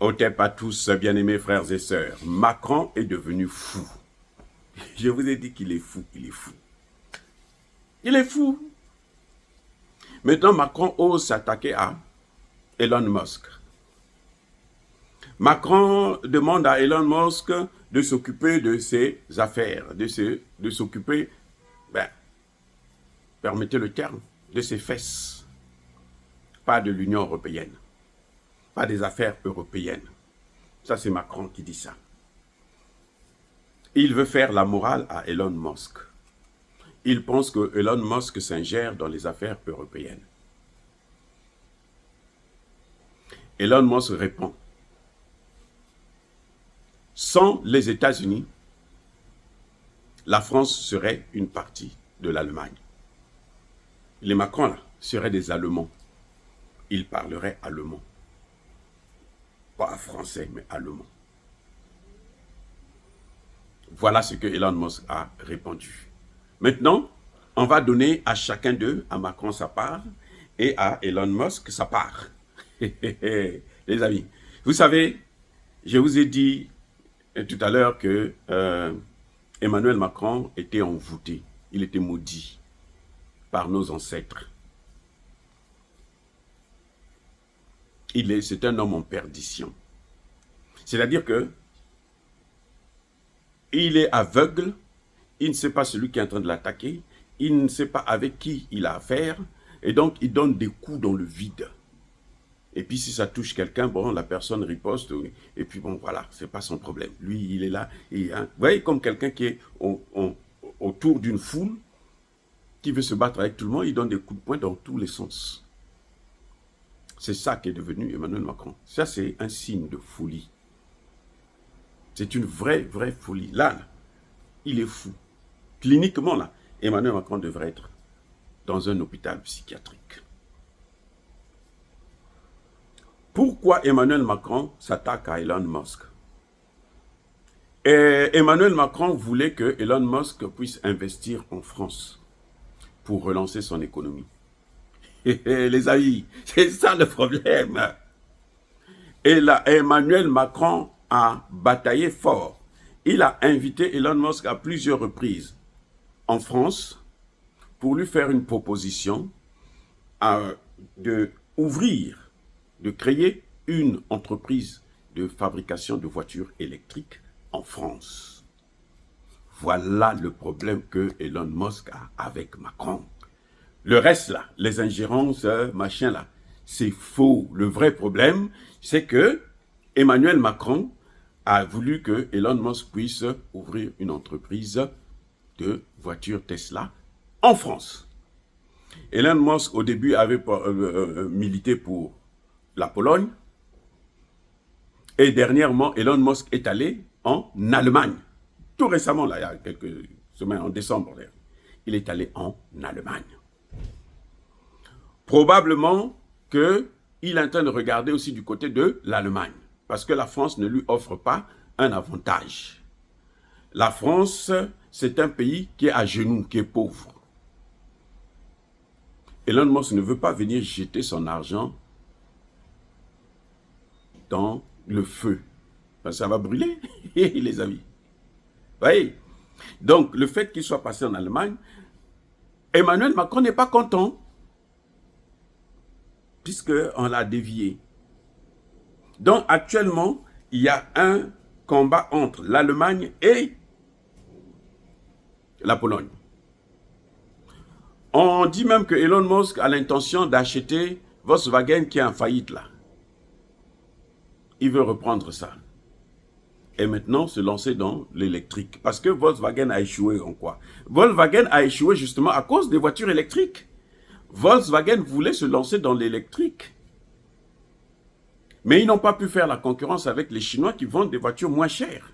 Otep à tous, bien-aimés frères et sœurs. Macron est devenu fou. Je vous ai dit qu'il est fou, il est fou. Il est fou. Maintenant, Macron ose s'attaquer à Elon Musk. Macron demande à Elon Musk de s'occuper de ses affaires, de s'occuper, permettez le terme, de ses fesses. Pas de l'Union européenne, pas des affaires européennes. Ça, c'est Macron qui dit ça. Il veut faire la morale à Elon Musk. Il pense que Elon Musk s'ingère dans les affaires européennes. Elon Musk répond. Sans les États-Unis, la France serait une partie de l'Allemagne. Les Macron, là, seraient des Allemands. Ils parleraient allemand. Pas français, mais allemand. Voilà ce que Elon Musk a répondu. Maintenant, on va donner à chacun d'eux, à Macron sa part, et à Elon Musk sa part. Les amis, vous savez, je vous ai dit tout à l'heure que Emmanuel Macron était envoûté. Il était maudit par nos ancêtres. C'est un homme en perdition. C'est-à-dire que il est aveugle, il ne sait pas celui qui est en train de l'attaquer, il ne sait pas avec qui il a affaire, et donc il donne des coups dans le vide. Et puis si ça touche quelqu'un, bon, la personne riposte, et puis bon, voilà, c'est pas son problème. Lui, il est là, et, hein, vous voyez, comme quelqu'un qui est autour d'une foule, qui veut se battre avec tout le monde, il donne des coups de poing dans tous les sens. C'est ça qui est devenu Emmanuel Macron. Ça, c'est un signe de folie. C'est une vraie folie. Là, il est fou. Cliniquement, là, Emmanuel Macron devrait être dans un hôpital psychiatrique. Pourquoi Emmanuel Macron s'attaque à Elon Musk? Emmanuel Macron voulait que Elon Musk puisse investir en France pour relancer son économie. Les amis, c'est ça le problème. Et là, Emmanuel Macron a bataillé fort. Il a invité Elon Musk à plusieurs reprises en France pour lui faire une proposition de créer une entreprise de fabrication de voitures électriques en France. Voilà le problème que Elon Musk a avec Macron. Le reste là, les ingérences, machin là, c'est faux. Le vrai problème, c'est que Emmanuel Macron a voulu que Elon Musk puisse ouvrir une entreprise de voitures Tesla en France. Elon Musk, au début, avait milité pour la Pologne. Et dernièrement, Elon Musk est allé en Allemagne. Tout récemment, là, il y a quelques semaines, en décembre, il est allé en Allemagne. Probablement qu'il est en train de regarder aussi du côté de l'Allemagne, parce que la France ne lui offre pas un avantage. La France, c'est un pays qui est à genoux, qui est pauvre. Elon Musk ne veut pas venir jeter son argent dans le feu, parce que ça va brûler, les amis. Vous voyez? Donc, le fait qu'il soit passé en Allemagne, Emmanuel Macron n'est pas content, puisqu'on l'a dévié. Donc, actuellement, il y a un combat entre l'Allemagne et la Pologne. On dit même que Elon Musk a l'intention d'acheter Volkswagen qui est en faillite là. Il veut reprendre ça. Et maintenant se lancer dans l'électrique. Parce que Volkswagen a échoué en quoi? Volkswagen a échoué justement à cause des voitures électriques. Volkswagen voulait se lancer dans l'électrique. Mais ils n'ont pas pu faire la concurrence avec les Chinois qui vendent des voitures moins chères.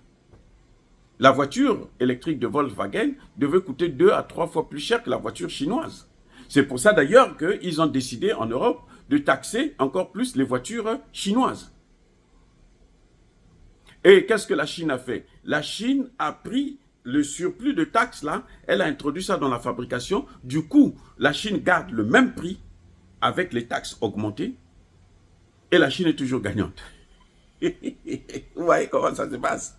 La voiture électrique de Volkswagen devait coûter 2 à 3 fois plus cher que la voiture chinoise. C'est pour ça d'ailleurs qu'ils ont décidé en Europe de taxer encore plus les voitures chinoises. Et qu'est-ce que la Chine a fait? La Chine a pris le surplus de taxes là, elle a introduit ça dans la fabrication. Du coup, la Chine garde le même prix avec les taxes augmentées et la Chine est toujours gagnante. Vous voyez comment ça se passe?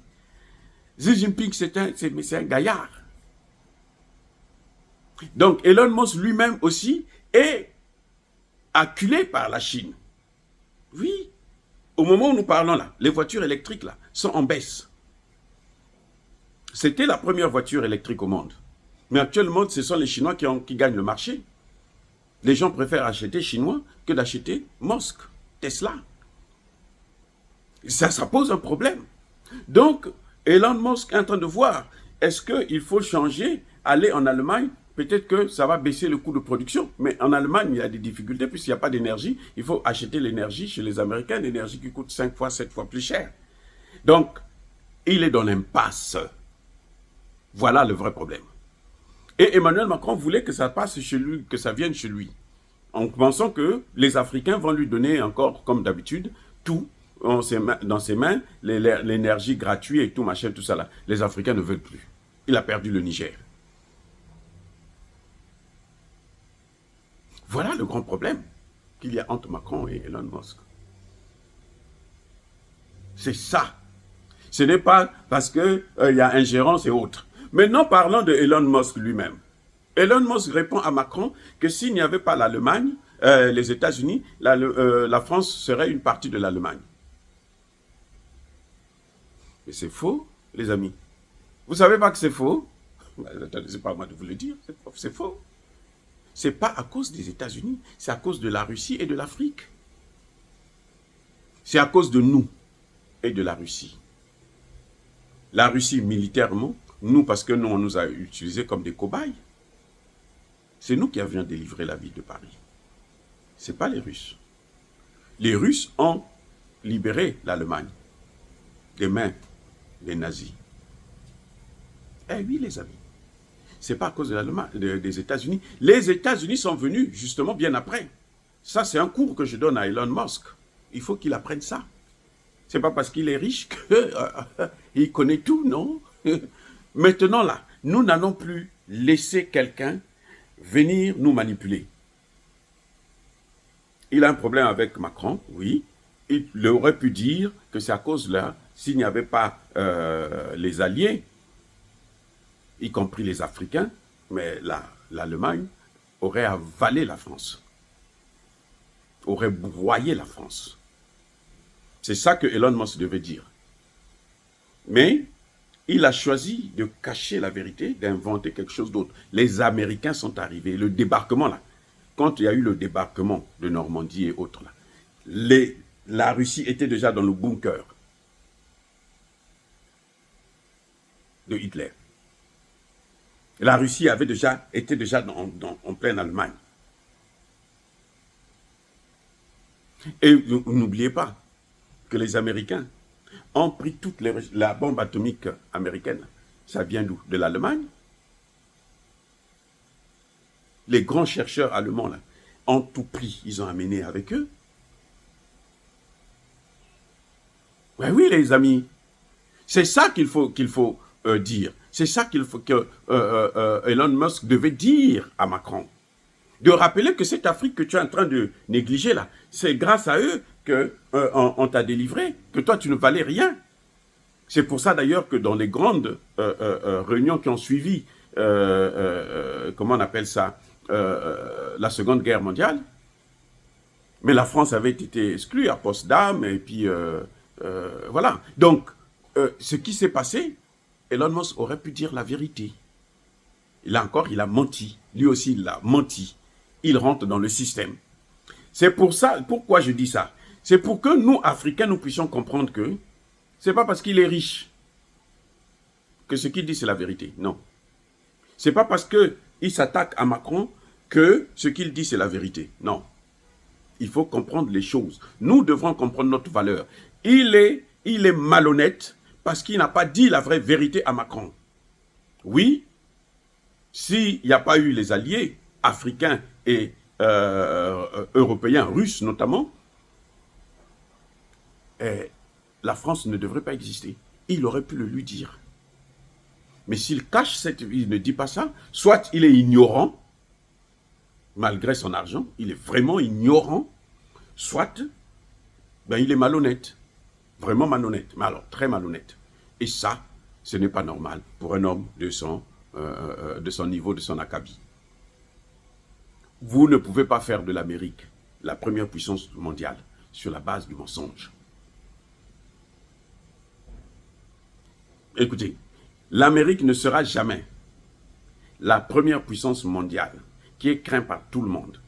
Xi Jinping, c'est un gaillard. Donc, Elon Musk lui-même aussi est acculé par la Chine. Oui, au moment où nous parlons là, les voitures électriques là sont en baisse. C'était la première voiture électrique au monde. Mais actuellement, ce sont les Chinois qui gagnent le marché. Les gens préfèrent acheter chinois que d'acheter Musk, Tesla. Ça pose un problème. Donc, Elon Musk est en train de voir, est-ce qu'il faut changer, aller en Allemagne? Peut-être que ça va baisser le coût de production. Mais en Allemagne, il y a des difficultés puisqu'il n'y a pas d'énergie. Il faut acheter l'énergie chez les Américains, l'énergie qui coûte 5 fois, 7 fois plus cher. Donc, il est dans l'impasse. Voilà le vrai problème. Et Emmanuel Macron voulait que ça passe chez lui, que ça vienne chez lui, en pensant que les Africains vont lui donner encore, comme d'habitude, tout dans ses mains, l'énergie gratuite et tout, machin, tout ça là. Les Africains ne veulent plus. Il a perdu le Niger. Voilà le grand problème qu'il y a entre Macron et Elon Musk. C'est ça. Ce n'est pas parce qu'il y a ingérence et autres. Maintenant, parlons de Elon Musk lui-même. Elon Musk répond à Macron que s'il n'y avait pas l'Allemagne, les États-Unis, la France serait une partie de l'Allemagne. Mais c'est faux, les amis. Vous ne savez pas que c'est faux? Attendez, c'est pas à moi de vous le dire, c'est faux. Ce n'est pas à cause des États-Unis, c'est à cause de la Russie et de l'Afrique. C'est à cause de nous et de la Russie. La Russie militairement, nous parce que nous on nous a utilisés comme des cobayes. C'est nous qui avions délivré la ville de Paris. Ce n'est pas les Russes. Les Russes ont libéré l'Allemagne des mains des nazis. Eh oui, les amis. Ce n'est pas à cause de l'Allemagne, des États-Unis. Les États-Unis sont venus justement bien après. Ça, c'est un cours que je donne à Elon Musk. Il faut qu'il apprenne ça. Ce n'est pas parce qu'il est riche qu'il connaît tout, non? Maintenant, là, nous n'allons plus laisser quelqu'un venir nous manipuler. Il a un problème avec Macron, oui. Il aurait pu dire que c'est à cause là, s'il n'y avait pas les alliés, y compris les Africains, mais l'Allemagne aurait avalé la France, aurait broyé la France. C'est ça que Elon Musk devait dire. Mais il a choisi de cacher la vérité, d'inventer quelque chose d'autre. Les Américains sont arrivés, le débarquement là, quand il y a eu le débarquement de Normandie et autres là, la Russie était déjà dans le bunker de Hitler. La Russie était déjà en pleine Allemagne. Et n'oubliez pas que les Américains ont pris toute la bombe atomique américaine. Ça vient d'où? De l'Allemagne. Les grands chercheurs allemands là, ont tout pris, ils ont amené avec eux. Ouais, oui, les amis. C'est ça qu'il faut dire. C'est ça qu'il faut que Elon Musk devait dire à Macron. De rappeler que cette Afrique que tu es en train de négliger là, c'est grâce à eux qu'on t'a délivré, que toi tu ne valais rien. C'est pour ça d'ailleurs que dans les grandes réunions qui ont suivi, comment on appelle ça, la Seconde Guerre mondiale, mais la France avait été exclue à Potsdam, et puis voilà. Donc, ce qui s'est passé, Elon Musk aurait pu dire la vérité. Là encore, il a menti. Lui aussi, il a menti. Il rentre dans le système. C'est pour ça, pourquoi je dis ça? C'est pour que nous, Africains, nous puissions comprendre que ce n'est pas parce qu'il est riche que ce qu'il dit, c'est la vérité. Non. Ce n'est pas parce qu'il s'attaque à Macron que ce qu'il dit, c'est la vérité. Non. Il faut comprendre les choses. Nous devrons comprendre notre valeur. Il est malhonnête parce qu'il n'a pas dit la vraie vérité à Macron. Oui, s'il n'y a pas eu les alliés africains et européens, russes notamment, la France ne devrait pas exister. Il aurait pu le lui dire. Mais s'il cache il ne dit pas ça, soit il est ignorant, malgré son argent, il est vraiment ignorant, soit il est malhonnête. Vraiment malhonnête, mais alors très malhonnête. Et ça, ce n'est pas normal pour un homme de son niveau, de son acabit. Vous ne pouvez pas faire de l'Amérique la première puissance mondiale sur la base du mensonge. Écoutez, l'Amérique ne sera jamais la première puissance mondiale qui est crainte par tout le monde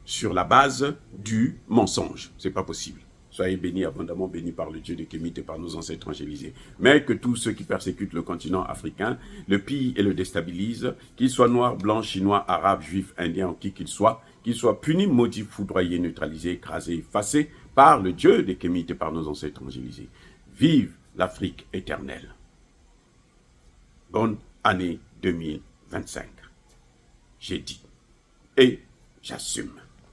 sur la base du mensonge. Ce n'est pas possible. Soyez bénis, abondamment bénis par le Dieu de Kémite et par nos ancêtres angélisés. Mais que tous ceux qui persécutent le continent africain le pillent et le déstabilisent, qu'ils soient noirs, blancs, chinois, arabes, juifs, indiens ou qui qu'ils soient punis, maudits, foudroyés, neutralisés, écrasés, effacés par le Dieu de Kémite et par nos ancêtres angélisés. Vive l'Afrique éternelle. Bonne année 2025. J'ai dit et j'assume.